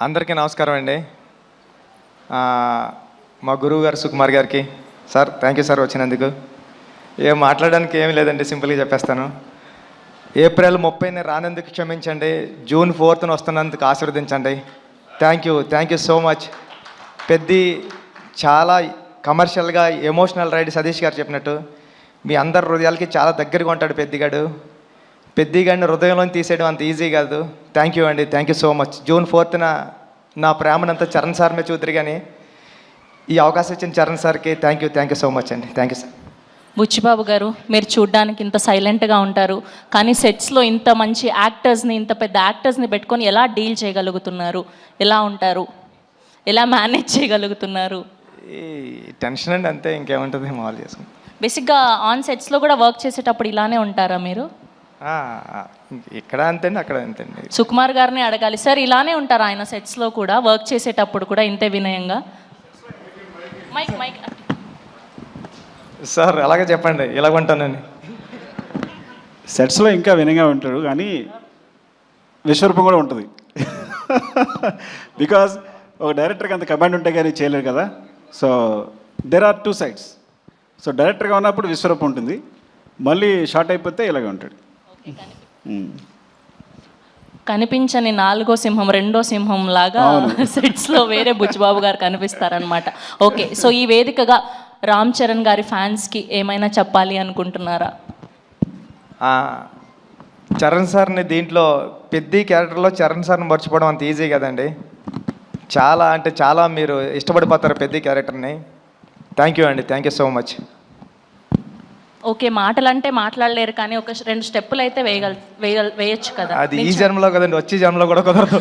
అందరికీ నమస్కారం అండి. మా గురువు గారు సుకుమార్ గారికి సార్ థ్యాంక్ యూ సార్ వచ్చినందుకు. ఏం మాట్లాడడానికి ఏమీ లేదండి, సింపుల్గా చెప్పేస్తాను. ఏప్రిల్ 30ని రానందుకు క్షమించండి, జూన్ 4న వస్తున్నందుకు ఆశీర్వదించండి. Thank you so much. Peddi చాలా కమర్షియల్గా ఎమోషనల్ రైడ్ సతీష్ గారు చెప్పినట్టు మీ అందరి హృదయాలకి చాలా దగ్గరగా ఉంటాడు పెద్దిగాడిని హృదయంలో తీసేయడం అంత ఈజీ కాదు. థ్యాంక్ యూ అండి, thank you so much. June 4న నా ప్రేమనంతా చరణ్ సార్ మీద చూద్దరు, కానీ ఈ అవకాశం ఇచ్చిన చరణ్ సార్కి థ్యాంక్ యూ సో మచ్ అండి. Thank you sir. బుచ్చిబాబు గారు, మీరు చూడ్డానికి ఇంత సైలెంట్గా ఉంటారు, కానీ సెట్స్లో ఇంత మంచి యాక్టర్స్ని, ఇంత పెద్ద యాక్టర్స్ని పెట్టుకొని ఎలా డీల్ చేయగలుగుతున్నారు? ఎలా ఉంటారు? ఎలా మేనేజ్ చేయగలుగుతున్నారు? ఈ టెన్షన్ అండి, అంతే, ఇంకేముంటుంది, మామూలు చేసుకుంటాం. బేసిక్గా ఆన్ సెట్స్లో కూడా వర్క్ చేసేటప్పుడు ఇలానే ఉంటారా మీరు? ఇక్కడ అంతేండి, అక్కడ అంతేండి. సుకుమార్ గారిని అడగాలి సార్, ఇలానే ఉంటారు ఆయన సెట్స్లో కూడా, వర్క్ చేసేటప్పుడు కూడా ఇంతే వినయంగా? మైక్ సార్ అలాగే చెప్పండి, ఇలాగ ఉంటానండి. సెట్స్లో ఇంకా వినయంగా ఉంటాడు, కానీ విశ్వరూపం కూడా ఉంటుంది. బికాజ్ ఒక డైరెక్టర్కి అంత కమాండ్ ఉంటే కానీ చేయలేరు కదా. So there are 2 sides. So డైరెక్టర్గా ఉన్నప్పుడు విశ్వరూపం ఉంటుంది, మళ్ళీ షార్ట్ అయిపోతే ఇలాగే ఉంటాడు. కనిపించని 4వ సింహం 2వ సింహం లాగా సెట్స్లో వేరే బుచ్చిబాబు గారు కనిపిస్తారనమాట. ఓకే, సో ఈ వేదికగా రామ్ చరణ్ గారి ఫ్యాన్స్కి ఏమైనా చెప్పాలి అనుకుంటున్నారా? చరణ్ సార్ని దీంట్లో పెద్ద క్యారెక్టర్లో చరణ్ సార్ని మర్చిపోవడం అంత ఈజీ కదండి. చాలా అంటే చాలా మీరు ఇష్టపడిపోతారు పెద్ద క్యారెక్టర్ని. థ్యాంక్ యూ అండి, thank you so much. Okay, మాటలంటే మాట్లాడలేరు, కానీ ఒక 2 స్టెప్పులు అయితే వేయొచ్చు కదా. అది ఈ జన్మలో కదండి, వచ్చే జన్మలో కూడా కుదరదు.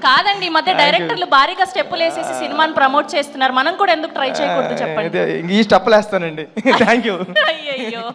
కాదండి, ఈ మధ్య డైరెక్టర్లు భారీగా స్టెప్పులు వేసేసి సినిమాని ప్రమోట్ చేస్తున్నారు, మనం కూడా ఎందుకు ట్రై చేయకూడదు చెప్పండి? ఈ స్టెప్పులు వేస్తానండి. Thank you. అయ్యయ్యో.